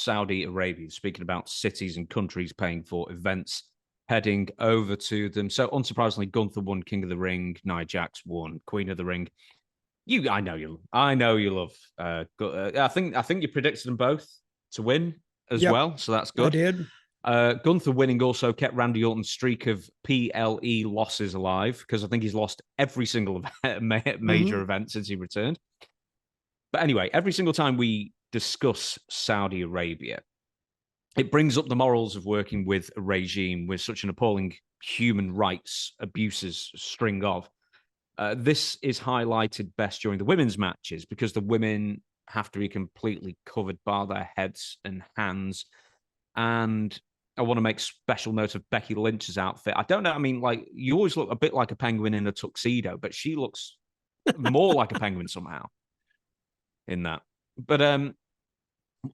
Saudi Arabia, speaking about cities and countries paying for events, heading over to them. So unsurprisingly, Gunther won King of the Ring, Nia Jax won Queen of the Ring. I know you love. I think you predicted them both to win as well, so that's good. I did. Gunther winning also kept Randy Orton's streak of PLE losses alive, because I think he's lost every single major event since he returned. But anyway, every single time we discuss Saudi Arabia, it brings up the morals of working with a regime with such an appalling human rights abuses string of. This is highlighted best during the women's matches, because the women have to be completely covered by their heads and hands. And I want to make special note of Becky Lynch's outfit. I don't know. I mean, like, you always look a bit like a penguin in a tuxedo, but she looks more like a penguin somehow in that. But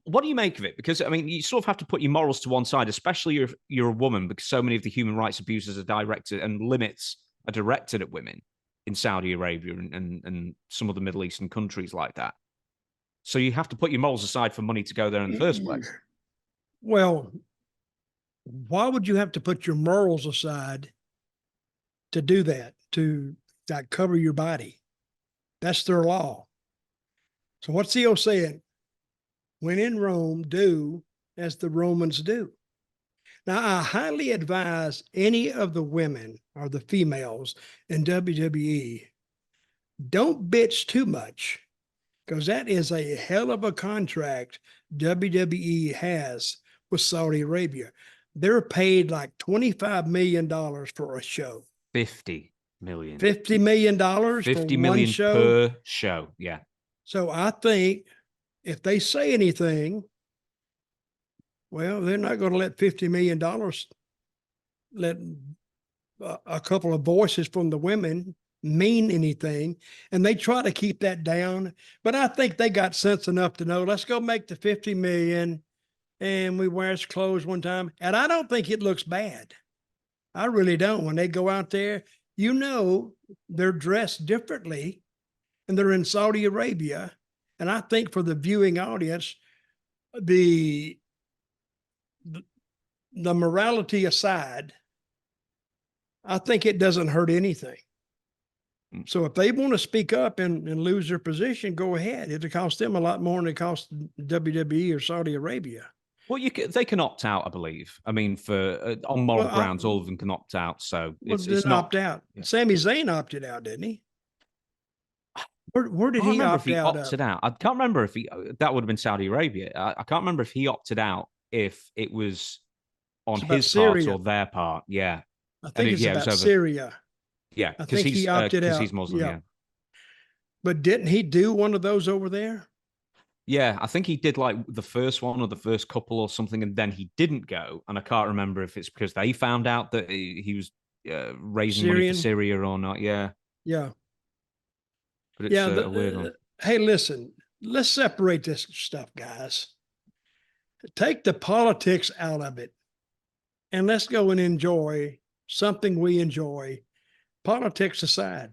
what do you make of it? Because, I mean, you sort of have to put your morals to one side, especially if you're a woman, because so many of the human rights abuses are directed and limits are directed at women in Saudi Arabia and some of the Middle Eastern countries like that. So you have to put your morals aside for money to go there in the first place. Well, why would you have to put your morals aside to do that, to like cover your body? That's their law. So what's the old saying? When in Rome, do as the Romans do. Now, I highly advise any of the women or the females in WWE, don't bitch too much, because that is a hell of a contract WWE has with Saudi Arabia. They're paid like $25 million for a show. 50 million. $50 million $50 for million one show? Per show, yeah. So I think if they say anything, well, they're not going to let $50 million let a couple of voices from the women mean anything. And they try to keep that down. But I think they got sense enough to know, let's go make the 50 million and we wear his clothes one time. And I don't think it looks bad. I really don't. When they go out there, you know, they're dressed differently and they're in Saudi Arabia. And I think for the viewing audience, the morality aside, I think it doesn't hurt anything. So if they want to speak up and lose their position, go ahead. It'll cost them a lot more than it costs WWE or Saudi Arabia. Well, they can opt out, I believe. I mean, for on moral grounds, all of them can opt out. So it's not opt out. Yeah. Sami Zayn opted out, didn't he? Where did he opt out? Opted out. I can't remember if that would have been Saudi Arabia. I can't remember if he opted out, if it was on his part or their part. Yeah, I think it's about Syria. Yeah, because he opted out. He's Muslim. Yeah, but didn't he do one of those over there? Yeah, I think he did like the first one or the first couple or something, and then he didn't go. And I can't remember if it's because they found out that he was raising money for Syria or not. Yeah. Yeah. But it's a weird one. Hey, listen, let's separate this stuff, guys. Take the politics out of it and let's go and enjoy something we enjoy, politics aside.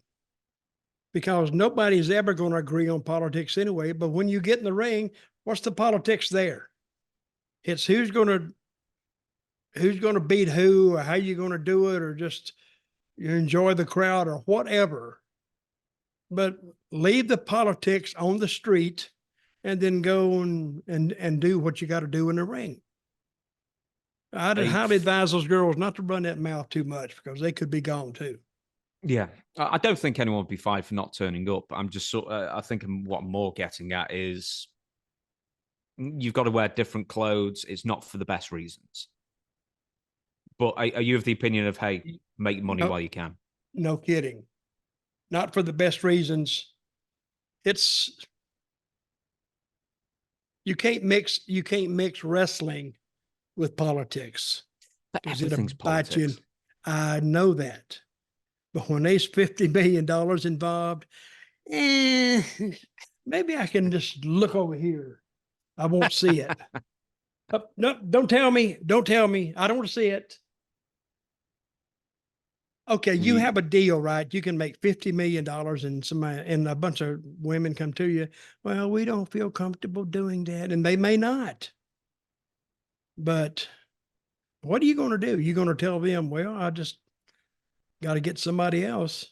Because nobody's ever going to agree on politics anyway. But when you get in the ring, what's the politics there? It's who's going to beat who, or how you're going to do it, or just you enjoy the crowd or whatever. But leave the politics on the street and then go and do what you got to do in the ring. I'd highly advise those girls not to run that mouth too much, because they could be gone too. Yeah, I don't think anyone would be fired for not turning up. I'm just I think what I'm more getting at is you've got to wear different clothes. It's not for the best reasons. But are you of the opinion of, hey, make money while you can? No kidding. Not for the best reasons. You can't mix wrestling with politics. Everything's politics. I know that. But when there's $50 million involved, maybe I can just look over here. I won't see it. No, don't tell me. Don't tell me. I don't want to see it. Okay, you have a deal, right? You can make $50 million and a bunch of women come to you. Well, we don't feel comfortable doing that. And they may not. But what are you going to do? You're going to tell them, well, I just got to get somebody else.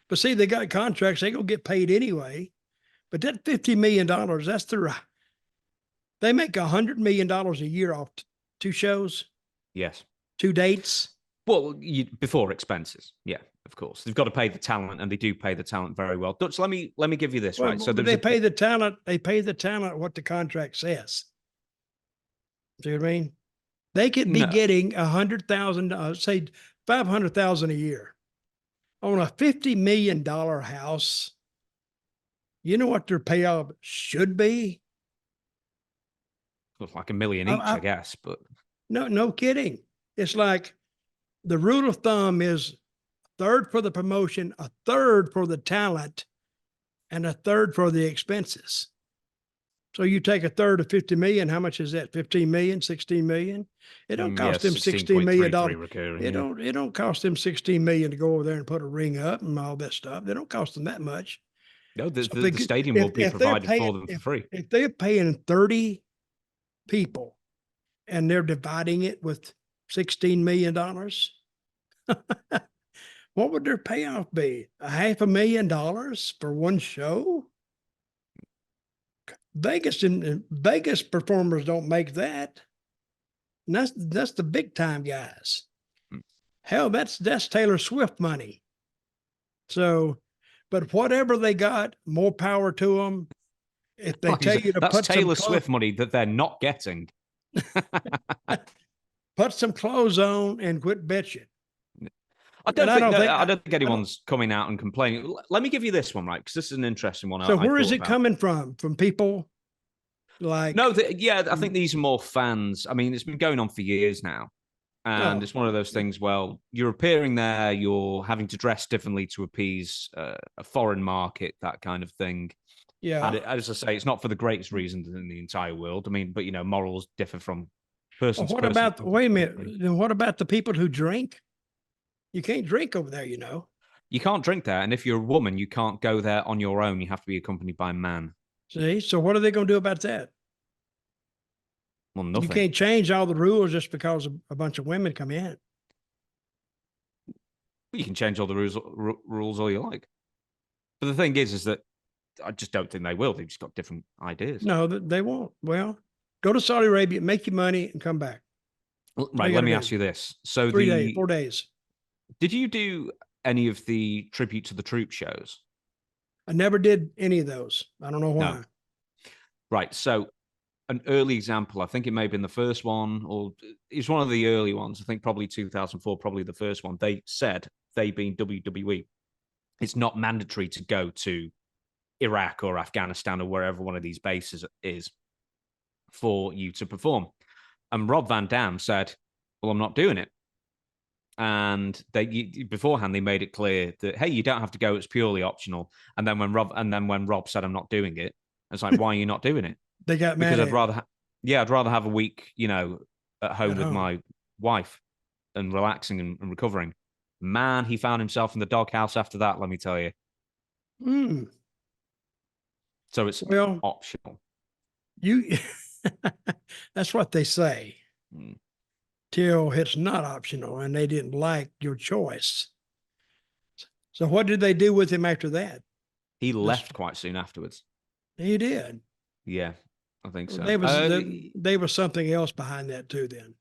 But see, they got contracts. They going to get paid anyway. But that $50 million, that's they make $100 million a year off 2 shows. Yes. 2 dates. Well, before expenses. Yeah, of course. They've got to pay the talent, and they do pay the talent very well. Dutch, let me give you this, right? So they pay the talent. They pay the talent what the contract says. See what I mean? They could be getting $100,000, say $500,000 a year on a $50 million house. You know what their payoff should be? Like $1 million each, I guess. But no kidding. It's like the rule of thumb is a third for the promotion, a third for the talent, and a third for the expenses. So you take a third of 50 million. How much is that? 15 million, 16 million. It don't cost them $16 million. It don't cost them 16 million to go over there and put a ring up and all that stuff. They don't cost them that much. No, the stadium will be provided for them for free. If they're paying 30 people and they're dividing it with $16 million, what would their payoff be? $500,000 for one show? Vegas performers don't make that. And that's the big time guys. Hell, that's Taylor Swift money. So, but whatever they got, more power to them. If they tell you to that's put Taylor Swift money that they're not getting. Put some clothes on and quit bitching. I don't think anyone's coming out and complaining. Let me give you this one, right? Because this is an interesting one. So where is it coming from? From people like... No, I think these are more fans. I mean, it's been going on for years now. And it's one of those things, well, you're appearing there, you're having to dress differently to appease a foreign market, that kind of thing. Yeah. And as I say, it's not for the greatest reasons in the entire world. I mean, but, morals differ from person to person. Wait a minute. Then what about the people who drink? You can't drink over there, You can't drink there. And if you're a woman, you can't go there on your own. You have to be accompanied by a man. See? So what are they going to do about that? Well, nothing. You can't change all the rules just because a bunch of women come in. You can change all the rules all you like. But the thing is that I just don't think they will. They've just got different ideas. No, they won't. Well, go to Saudi Arabia, make your money, and come back. Right, let me ask you this. So 4 days. Did you do any of the tribute to the troop shows? I never did any of those. I don't know why. No. Right. So an early example, I think it may have been the first one, or it's one of the early ones. I think probably 2004, probably the first one. They said, they being WWE, it's not mandatory to go to Iraq or Afghanistan or wherever one of these bases is for you to perform. And Rob Van Dam said, well, I'm not doing it. And beforehand they made it clear that, hey, you don't have to go, it's purely optional. And then when Rob said, I'm not doing it, I was like, why are you not doing it? They got mad. Because I'd rather have a week, at home with my wife and relaxing and recovering. Man, he found himself in the doghouse after that, let me tell you. So it's optional. That's what they say. Till it's not optional, and they didn't like your choice. So what did they do with him after that? He left quite soon afterwards. He did. Yeah, I think so. There was something else behind that too then.